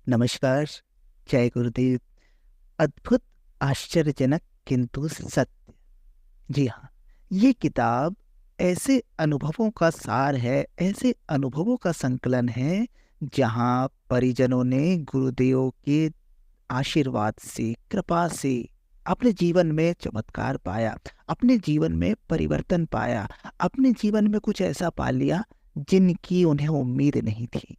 नमस्कार। जय गुरुदेव। अद्भुत, आश्चर्यजनक किंतु सत्य। जी हाँ, ये किताब ऐसे अनुभवों का सार है, ऐसे अनुभवों का संकलन है जहाँ परिजनों ने गुरुदेव के आशीर्वाद से, कृपा से अपने जीवन में चमत्कार पाया, अपने जीवन में परिवर्तन पाया, अपने जीवन में कुछ ऐसा पा लिया जिनकी उन्हें उम्मीद नहीं थी।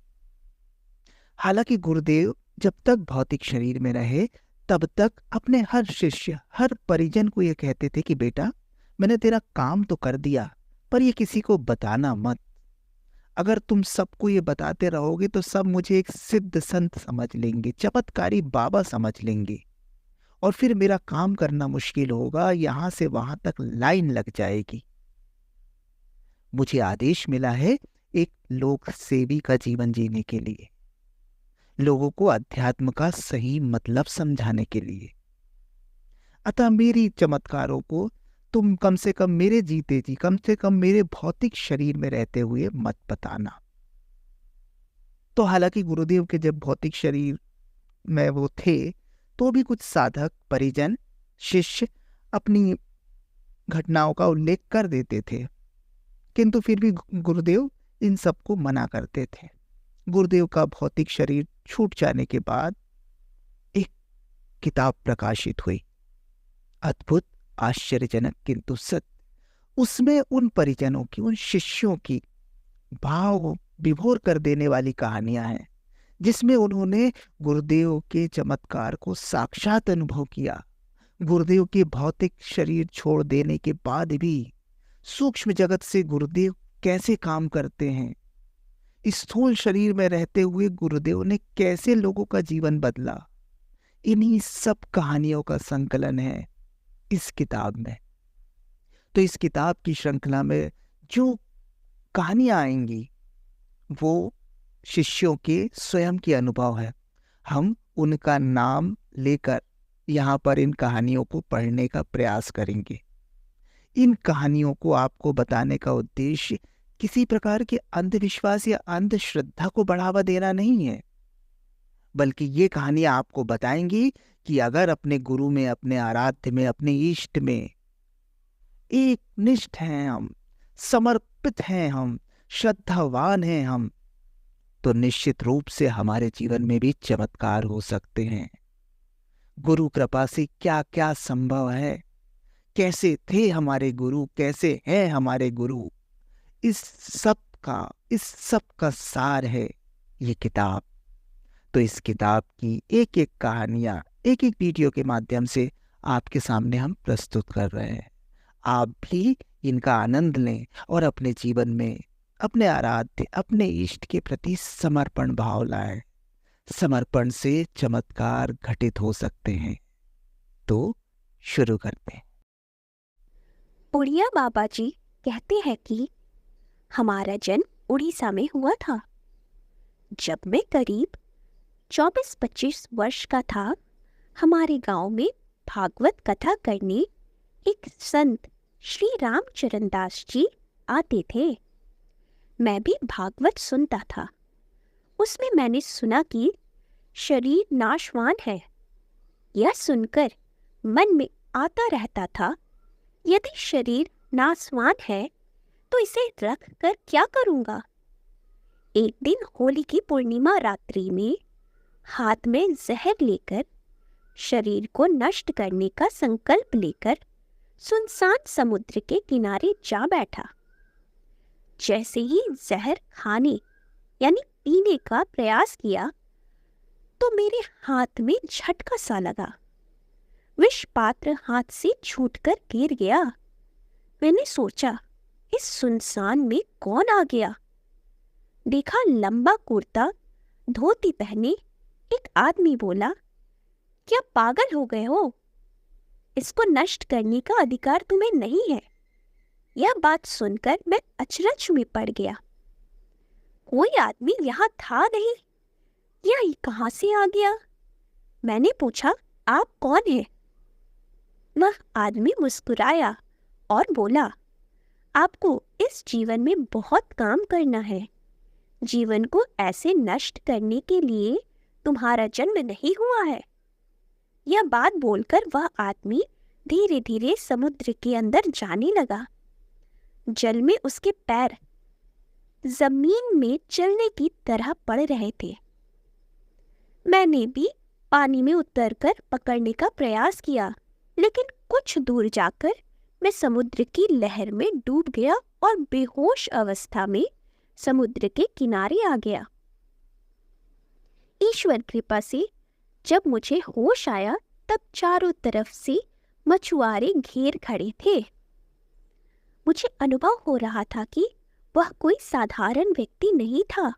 हालांकि गुरुदेव जब तक भौतिक शरीर में रहे तब तक अपने हर शिष्य, हर परिजन को ये कहते थे कि बेटा, मैंने तेरा काम तो कर दिया, पर ये किसी को बताना मत। अगर तुम सबको ये बताते रहोगे तो सब मुझे एक सिद्ध संत समझ लेंगे, चमत्कारी बाबा समझ लेंगे, और फिर मेरा काम करना मुश्किल होगा, यहां से वहां तक लाइन लग जाएगी। मुझे आदेश मिला है एक लोक सेवी का जीवन जीने के लिए, लोगों को अध्यात्म का सही मतलब समझाने के लिए। अतः मेरी चमत्कारों को तुम कम से कम मेरे जीते जी, कम से कम मेरे भौतिक शरीर में रहते हुए मत बताना। तो हालांकि गुरुदेव के जब भौतिक शरीर में वो थे तो भी कुछ साधक, परिजन, शिष्य अपनी घटनाओं का उल्लेख कर देते थे, किंतु फिर भी गुरुदेव इन सबको मना करते थे। गुरुदेव का भौतिक शरीर छूट जाने के बाद एक किताब प्रकाशित हुई, अद्भुत, आश्चर्यजनक किंतु सत्य। उसमें उन परिजनों की, उन शिष्यों की भाव विभोर कर देने वाली कहानियां हैं, जिसमें उन्होंने गुरुदेव के चमत्कार को साक्षात अनुभव किया। गुरुदेव के भौतिक शरीर छोड़ देने के बाद भी सूक्ष्म जगत से गुरुदेव कैसे काम करते हैं, स्थूल शरीर में रहते हुए गुरुदेव ने कैसे लोगों का जीवन बदला, इन्हीं सब कहानियों का संकलन है इस किताब में। तो इस किताब की श्रृंखला में जो कहानियां आएंगी वो शिष्यों के स्वयं के अनुभव है। हम उनका नाम लेकर यहाँ पर इन कहानियों को पढ़ने का प्रयास करेंगे। इन कहानियों को आपको बताने का उद्देश्य किसी प्रकार के अंधविश्वास या अंधश्रद्धा को बढ़ावा देना नहीं है, बल्कि ये कहानियां आपको बताएंगी कि अगर अपने गुरु में, अपने आराध्य में, अपने इष्ट में एक निष्ठ हैं हम, समर्पित हैं हम, श्रद्धावान हैं हम, तो निश्चित रूप से हमारे जीवन में भी चमत्कार हो सकते हैं। गुरु कृपा से क्या क्या संभव है, कैसे थे हमारे गुरु, कैसे हैं हमारे गुरु, इस सब का सार है ये किताब। तो इस किताब की एक एक कहानियां एक एक वीडियो के माध्यम से आपके सामने हम प्रस्तुत कर रहे हैं। आप भी इनका आनंद लें और अपने जीवन में अपने आराध्य, अपने इष्ट के प्रति समर्पण भाव लाएं। समर्पण से चमत्कार घटित हो सकते हैं। तो शुरू करते हैं। उड़िया बाबा जी कहते हैं कि हमारा जन्म उड़ीसा में हुआ था। जब मैं करीब 24-25 वर्ष का था, हमारे गांव में भागवत कथा करने एक संत श्री रामचरण दास जी आते थे। मैं भी भागवत सुनता था। उसमें मैंने सुना कि शरीर नाशवान है। यह सुनकर मन में आता रहता था, यदि शरीर नाशवान है तो इसे रख कर क्या करूंगा। एक दिन होली की पूर्णिमा रात्रि में हाथ में जहर लेकर, शरीर को नष्ट करने का संकल्प लेकर सुनसान समुद्र के किनारे जा बैठा। जैसे ही जहर खाने यानी पीने का प्रयास किया तो मेरे हाथ में झटका सा लगा। विष पात्र हाथ से छूटकर गिर गया। मैंने सोचा, इस सुनसान में कौन आ गया। देखा, लंबा कुर्ता धोती पहने एक आदमी बोला, क्या पागल हो गए हो? इसको नष्ट करने का अधिकार तुम्हें नहीं है। यह बात सुनकर मैं अचरज में पड़ गया। कोई आदमी यहाँ था नहीं, यह कहाँ से आ गया? मैंने पूछा, आप कौन हैं? वह आदमी मुस्कुराया और बोला, आपको इस जीवन में बहुत काम करना है। जीवन को ऐसे नष्ट करने के लिए तुम्हारा जन्म नहीं हुआ है। यह बात बोलकर वह आदमी धीरे धीरे समुद्र के अंदर जाने लगा। जल में उसके पैर जमीन में चलने की तरह पड़ रहे थे। मैंने भी पानी में उतरकर पकड़ने का प्रयास किया, लेकिन कुछ दूर जाकर मैं समुद्र की लहर में डूब गया और बेहोश अवस्था में समुद्र के किनारे आ गया। ईश्वर कृपा से जब मुझे होश आया तब चारों तरफ से मछुआरे घेर खड़े थे। मुझे अनुभव हो रहा था कि वह कोई साधारण व्यक्ति नहीं था।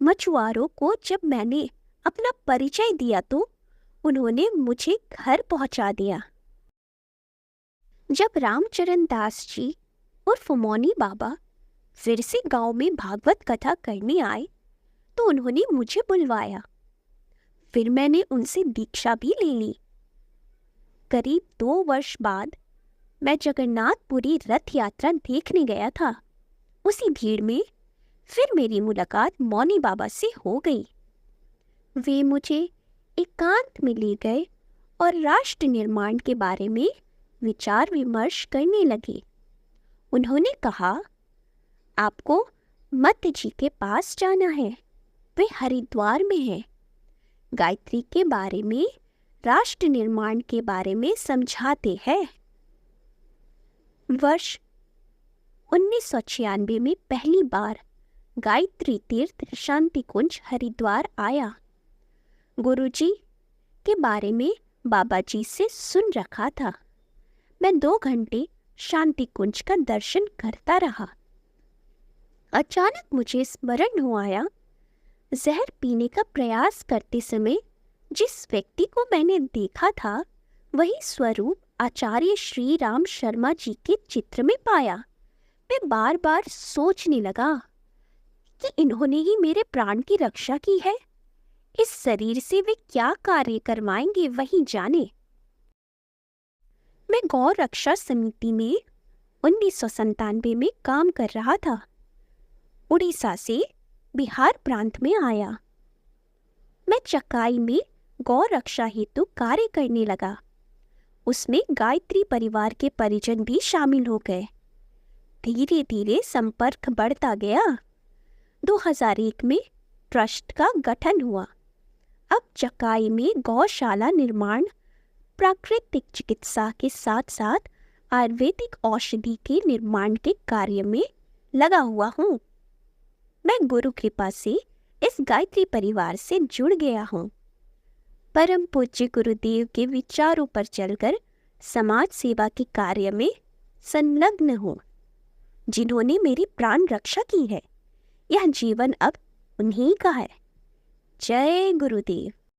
मछुआरों को जब मैंने अपना परिचय दिया तो उन्होंने मुझे घर पहुंचा दिया। जब रामचरण दास जी उर्फ मौनी बाबा फिर से गांव में भागवत कथा करने आए तो उन्होंने मुझे बुलवाया। फिर मैंने उनसे दीक्षा भी ले ली। करीब 2 वर्ष बाद मैं जगन्नाथपुरी रथ यात्रा देखने गया था। उसी भीड़ में फिर मेरी मुलाकात मौनी बाबा से हो गई। वे मुझे एकांत में ले गए और राष्ट्र निर्माण के बारे में विचार विमर्श करने लगे। उन्होंने कहा, आपको मत जी के पास जाना है, वे हरिद्वार में हैं। गायत्री के बारे में, राष्ट्र निर्माण के बारे में समझाते हैं। वर्ष 1996 में पहली बार गायत्री तीर्थ शांति कुंज हरिद्वार आया। गुरुजी के बारे में बाबा जी से सुन रखा था। मैं 2 घंटे शांति कुंज का दर्शन करता रहा। अचानक मुझे स्मरण हो आया, जहर पीने का प्रयास करते समय जिस व्यक्ति को मैंने देखा था वही स्वरूप आचार्य श्री राम शर्मा जी के चित्र में पाया। मैं बार बार सोचने लगा कि इन्होंने ही मेरे प्राण की रक्षा की है। इस शरीर से वे क्या कार्य करवाएंगे वही जाने। मैं गौ रक्षा समिति में 1997 में काम कर रहा था। उड़ीसा से बिहार प्रांत में आया। मैं चकाई में गौ रक्षा हेतु कार्य करने लगा। उसमें गायत्री परिवार के परिजन भी शामिल हो गए। धीरे धीरे संपर्क बढ़ता गया। 2001 में ट्रस्ट का गठन हुआ। अब चकाई में गौशाला निर्माण, प्राकृतिक चिकित्सा के साथ साथ आयुर्वेदिक औषधि के निर्माण के कार्य में लगा हुआ हूँ। मैं गुरु कृपा से इस गायत्री परिवार से जुड़ गया हूँ। परम पूज्य गुरुदेव के विचारों पर चलकर समाज सेवा के कार्य में संलग्न हूँ। जिन्होंने मेरी प्राण रक्षा की है, यह जीवन अब उन्हीं का है। जय गुरुदेव।